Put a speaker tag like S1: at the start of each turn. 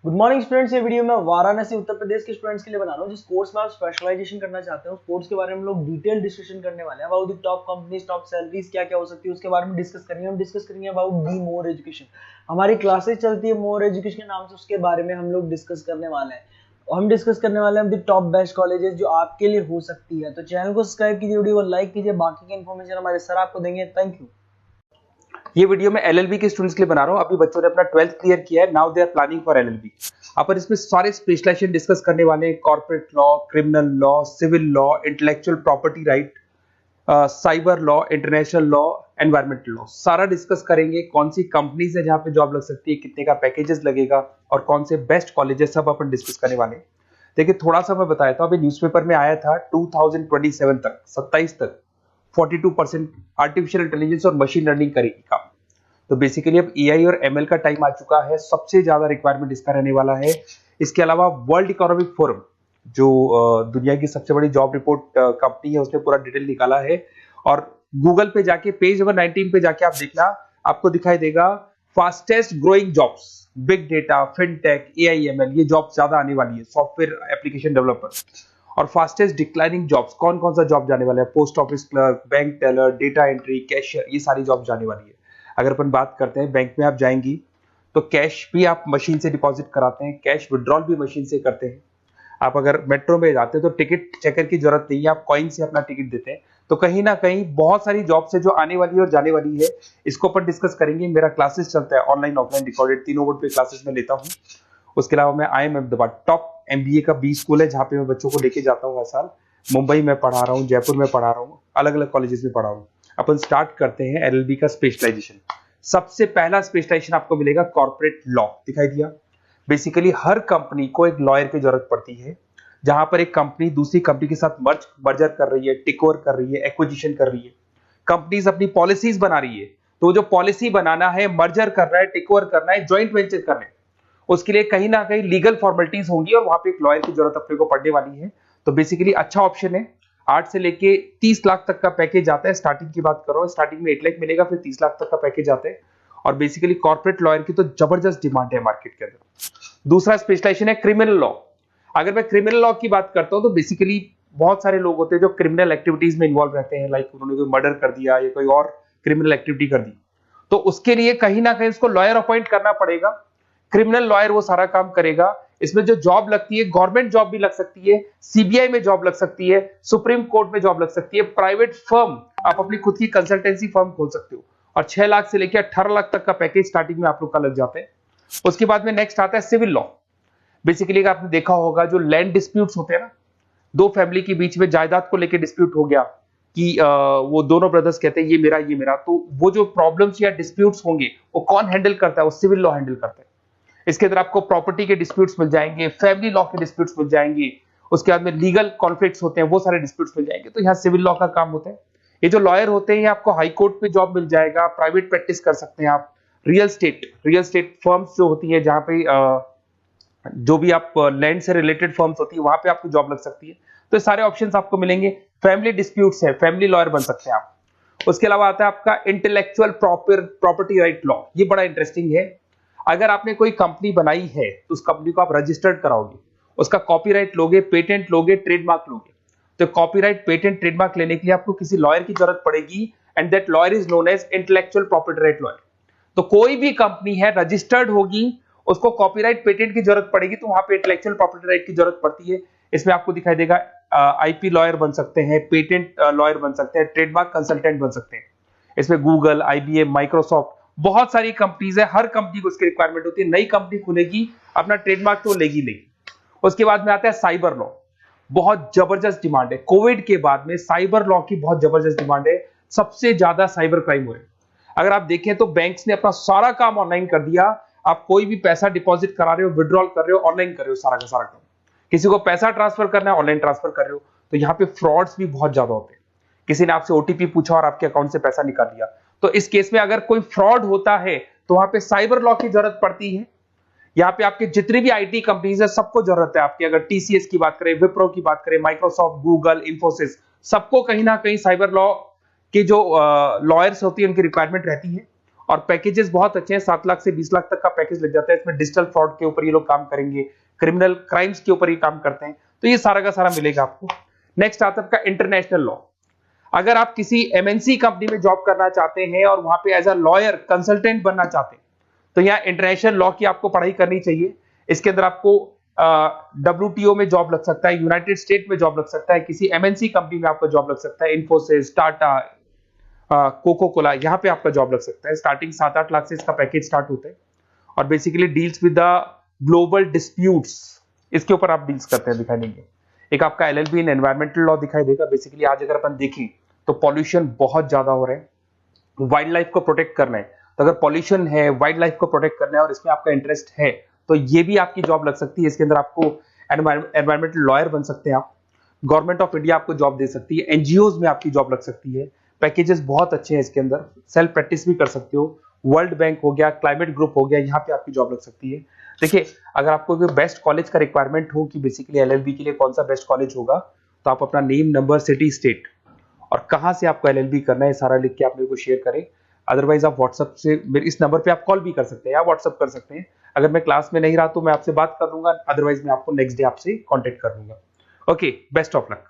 S1: Good morning students. ये video मैं वाराणसी उत्तर प्रदेश के स्टूडेंट्स के लिए बना रहा हूँ जिस कोर्स में आप स्पेशलाइजेशन करना चाहते हैं। उस कोर्स के बारे में हम लोग डिटेल डिस्कशन करने वाले हैं। About the top companies, top salaries क्या क्या हो सकती है उसके बारे में डिस्कस करेंगे। हम डिस्कस करेंगे अबाउट दी मोर एजुकेशन। हमारी क्लासेस चलती है मोर एजुकेशन के नाम से, उसके बारे में हम लोग डिस्कस करने वाले हैं। और हम डिस्कस करने वाले हैं द टॉप बेस्ट कॉलेजेस जो आपके लिए हो सकती है। तो चैनल को सब्सक्राइब कीजिए, वीडियो को लाइक कीजिए। बाकी की इन्फॉर्मेशन हमारे सर आपको देंगे। Thank you.
S2: ये वीडियो मैं एलएलबी के स्टूडेंट्स के लिए बना रहा हूँ। अभी बच्चों ने अपना 12th क्लियर किया है, now they are planning for LLB. अपन इसमें सारे स्पेशलाइजेशन डिस्कस करने वाले हैं। Corporate law, criminal law, civil law, intellectual property right, cyber law, international law, environmental law, सारा डिस्कस करेंगे। कौन सी कंपनीज है जहां पे जॉब लग सकती है, कितने का पैकेजेस लगेगा और कौन से बेस्ट कॉलेजेस, सब अपन डिस्कस करने वाले हैं। देखिए थोड़ा सा मैं बताया था, अभी न्यूज़पेपर में आया था 2027 तक, 27 तक 42% आर्टिफिशियल इंटेलिजेंस और मशीन लर्निंग करेगी काम। तो बेसिकली अब एआई और एमएल का टाइम आ चुका है, सबसे ज्यादा रिक्वायरमेंट इसका रहने वाला है। इसके अलावा वर्ल्ड इकोनॉमिक फोरम जो दुनिया की सबसे बड़ी जॉब रिपोर्ट कंपनी है, उसने पूरा डिटेल निकाला है। और गूगल पे जाके पेज नंबर 19 पे जाके आप देखना, आपको दिखाई देगा fastest growing jobs, big data, fintech, AI ML, ये जॉब ज्यादा आने वाली है, सॉफ्टवेयर एप्लीकेशन डेवलपर। और फास्टेस्ट डिक्लाइनिंग जॉब्स, कौन कौन सा जॉब जाने वाला है, post office clerk, bank teller, data entry, cashier, ये सारी जॉब जाने वाली है। अगर अपन बात करते हैं, बैंक में आप जाएंगी तो कैश भी आप मशीन से डिपॉजिट कराते हैं, कैश विड्रॉल भी मशीन से करते हैं। आप अगर मेट्रो में जाते हैं तो टिकट चेकर की जरूरत नहीं है, आप कॉइन से अपना टिकट देते हैं। तो कहीं ना कहीं बहुत सारी जॉब से जो आने वाली है और जाने वाली है, इसको अपन डिस्कस करेंगे। मेरा क्लासेस चलता है ऑनलाइन ऑफलाइन रिकॉर्डेड, तीनों बोर्ड पे क्लासेस में लेता हूँ। उसके अलावा मैं IIM अहमदाबाद टॉप MBA का B स्कूल है जहाँ पे मैं बच्चों को लेके जाता हूँ हर साल। मुंबई में पढ़ा रहा हूँ, जयपुर में पढ़ा रहा हूँ, अलग अलग कॉलेजेस में पढ़ा रहा हूँ। अपन स्टार्ट करते हैं LLB का स्पेशलाइजेशन। सबसे पहला स्पेशलाइजेशन आपको मिलेगा कॉर्पोरेट लॉ, दिखाई दिया। बेसिकली हर कंपनी को एक लॉयर की जरूरत पड़ती है। जहां पर एक कंपनी दूसरी कंपनी के साथ मर्जर कर रही है, टेक ओवर कर रही है, एक्विजिशन कर रही है, कंपनीज अपनी पॉलिसीज बना रही है। तो जो पॉलिसी बनाना है, मर्जर करना है, टेक ओवर करना है, ज्वाइंट वेंचर करना है, उसके लिए कहीं ना कहीं लीगल फॉर्मेलिटीज होंगी और वहां पे एक लॉयर की जरूरत अपने को पड़ने वाली है। तो बेसिकली अच्छा ऑप्शन है। 8 से लेके 30 लाख तक का पैकेज आता है। स्टार्टिंग की बात कर रहा हूँ, स्टार्टिंग में 8 लाख मिलेगा, फिर 30 लाख तक का पैकेज आता है। और बेसिकली कॉर्पोरेट लॉयर की तो जबरदस्त डिमांड है मार्केट के अंदर। दूसरा स्पेशलाइजेशन है क्रिमिनल लॉ। अगर मैं क्रिमिनल लॉ की बात करता हूं तो बेसिकली बहुत सारे लोग होते हैं जो क्रिमिनल एक्टिविटीज में इन्वॉल्व रहते हैं, लाइक उन्होंने कोई मर्डर कर दिया या कोई और क्रिमिनल एक्टिविटी कर दी, तो उसके लिए कहीं ना कहीं उसको लॉयर अपॉइंट करना पड़ेगा। क्रिमिनल लॉयर वो सारा काम करेगा। इसमें जो जॉब लगती है, गवर्नमेंट जॉब भी लग सकती है, सीबीआई में जॉब लग सकती है, सुप्रीम कोर्ट में जॉब लग सकती है, प्राइवेट फर्म, आप अपनी खुद की कंसल्टेंसी फर्म खोल सकते हो। और 6 लाख से लेकर 18 लाख तक का पैकेज स्टार्टिंग में आप लोग का लग जाता है। उसके बाद में नेक्स्ट आता है सिविल लॉ। बेसिकली आपने देखा होगा जो लैंड डिस्प्यूट्स होते हैं ना, दो फैमिली के बीच में जायदाद को लेकर डिस्प्यूट हो गया कि वो दोनों ब्रदर्स कहते हैं ये मेरा ये मेरा, तो वो जो प्रॉब्लम्स या डिस्प्यूट्स होंगे वो कौन हैंडल करता है, वो सिविल लॉ हैंडल करता है। इसके अंदर आपको प्रॉपर्टी के डिस्प्यूट्स मिल जाएंगे, फैमिली लॉ के डिस्प्यूट्स मिल जाएंगे, उसके बाद में लीगल कॉन्फ्लिक्ट्स होते हैं, वो सारे डिस्प्यूट्स मिल जाएंगे। तो यहाँ सिविल लॉ का काम होता है। ये जो लॉयर होते हैं, आपको हाई कोर्ट पे जॉब मिल जाएगा, प्राइवेट प्रैक्टिस कर सकते हैं आप, रियल स्टेट फर्म्स जो होती है, जहां पे जो भी आप लैंड से रिलेटेड फर्म्स होती है, वहां पे आपको जॉब लग सकती है। तो सारे ऑप्शंस आपको मिलेंगे। फैमिली डिस्प्यूट्स है, फैमिली लॉयर बन सकते हैं आप। उसके अलावा आता है आपका इंटेलेक्चुअल प्रॉपर्टी राइट लॉ। ये बड़ा इंटरेस्टिंग है। अगर आपने कोई कंपनी बनाई है तो उस कंपनी को आप रजिस्टर्ड कराओगे, उसका कॉपीराइट लोगे, पेटेंट लोगे, ट्रेडमार्क लोगे। तो कॉपीराइट, पेटेंट, ट्रेडमार्क लेने के लिए आपको किसी लॉयर की जरूरत पड़ेगी, and that lawyer is known as intellectual property right lawyer. तो कोई भी कंपनी है रजिस्टर्ड होगी, उसको कॉपीराइट, पेटेंट की जरूरत पड़ेगी, तो वहां पे इंटेलेक्चुअल प्रॉपर्टी राइट की जरूरत पड़ती है। इसमें आपको दिखाई देगा आईपी लॉयर बन सकते हैं, पेटेंट लॉयर बन सकते हैं, ट्रेडमार्क कंसल्टेंट बन सकते हैं। इसमें गूगल, IBM, माइक्रोसॉफ्ट, बहुत सारी कंपनीज है। हर कंपनी को उसकी रिक्वायरमेंट होती है। नई कंपनी खुलेगी, अपना ट्रेडमार्क तो लेगी लेगी। उसके बाद में आता है साइबर लॉ। बहुत जबरदस्त डिमांड है। कोविड के बाद में साइबर लॉ की बहुत जबरदस्त डिमांड है। सबसे ज्यादा साइबर क्राइम हुए। अगर आप देखें तो बैंक्स ने अपना सारा काम ऑनलाइन कर दिया। आप कोई भी पैसा डिपॉजिट करा रहे हो, विड्रॉल कर रहे हो, ऑनलाइन कर रहे हो, सारा का सारा काम। किसी को पैसा ट्रांसफर करना है, ऑनलाइन ट्रांसफर कर रहे हो। तो यहाँ पे फ्रॉड्स भी बहुत ज्यादा होते हैं। किसी ने आपसे OTP पूछा और आपके अकाउंट से पैसा निकाल लिया। तो इस केस में अगर कोई फ्रॉड होता है तो वहां पे साइबर लॉ की जरूरत पड़ती है। यहाँ पे आपके जितनी भी IT कंपनीज है, सबको जरूरत है आपकी। अगर TCS की बात करें, विप्रो की बात करें, माइक्रोसॉफ्ट, गूगल, इंफोसिस, सबको कहीं ना कहीं साइबर लॉ के जो लॉयर्स होती है उनकी रिक्वायरमेंट रहती है। और पैकेजेस बहुत अच्छे हैं, 7 लाख से 20 लाख तक का पैकेज लग जाता है। इसमें डिजिटल फ्रॉड के ऊपर ये लोग काम करेंगे, क्रिमिनल क्राइम्स के ऊपर ये काम करते हैं, तो ये सारा का सारा मिलेगा आपको। नेक्स्ट आता है आपका इंटरनेशनल लॉ। अगर आप किसी एमएनसी कंपनी में जॉब करना चाहते हैं और वहां पे एज अ लॉयर कंसल्टेंट बनना चाहते हैं, तो यहाँ इंटरनेशनल लॉ की आपको पढ़ाई करनी चाहिए। इसके अंदर आपको WTO में जॉब लग सकता है, यूनाइटेड स्टेट में जॉब लग सकता है, किसी एमएनसी कंपनी में आपका जॉब लग सकता है, इन्फोसिस, टाटा, कोको कोला, यहाँ पे आपका जॉब लग सकता है। स्टार्टिंग 7-8 लाख से इसका पैकेज स्टार्ट होता है और basically deals with the global disputes, इसके ऊपर आप डील्स करते हैं, दिखाई देंगे। एक आपका LLB इन एनवायरमेंटल लॉ दिखाई देगा। बेसिकली आज अगर अपन देखें तो पॉल्यूशन बहुत ज्यादा हो रहा है, वाइल्ड लाइफ को प्रोटेक्ट करना है, तो अगर पॉल्यूशन है, वाइल्ड लाइफ को प्रोटेक्ट करना है और इसमें आपका इंटरेस्ट है, तो ये भी आपकी जॉब लग सकती है। इसके अंदर आपको एनवायरमेंटल लॉयर बन सकते हैं आप। गवर्नमेंट ऑफ इंडिया आपको जॉब दे सकती है, एनजीओज में आपकी जॉब लग सकती है। पैकेजेस बहुत अच्छे हैं इसके अंदर, सेल्फ प्रैक्टिस भी कर सकते हो। वर्ल्ड बैंक हो गया, क्लाइमेट ग्रुप हो गया, यहाँ पे आपकी जॉब लग सकती है। देखिए, अगर आपको बेस्ट कॉलेज का रिक्वायरमेंट हो कि बेसिकली LLB के लिए कौन सा बेस्ट कॉलेज होगा, तो आप अपना नेम, नंबर, सिटी, स्टेट और कहां से आपको LLB करना है सारा लिख के आप मेरे को शेयर करें। अदरवाइज आप व्हाट्सएप से मेरे इस नंबर पे आप कॉल भी कर सकते हैं या व्हाट्सएप कर सकते हैं। अगर मैं क्लास में नहीं रहा तो मैं आपसे बात कर लूंगा, अदरवाइज मैं आपको नेक्स्ट डे आपसे कॉन्टेक्ट कर लूंगा। Okay, best of luck.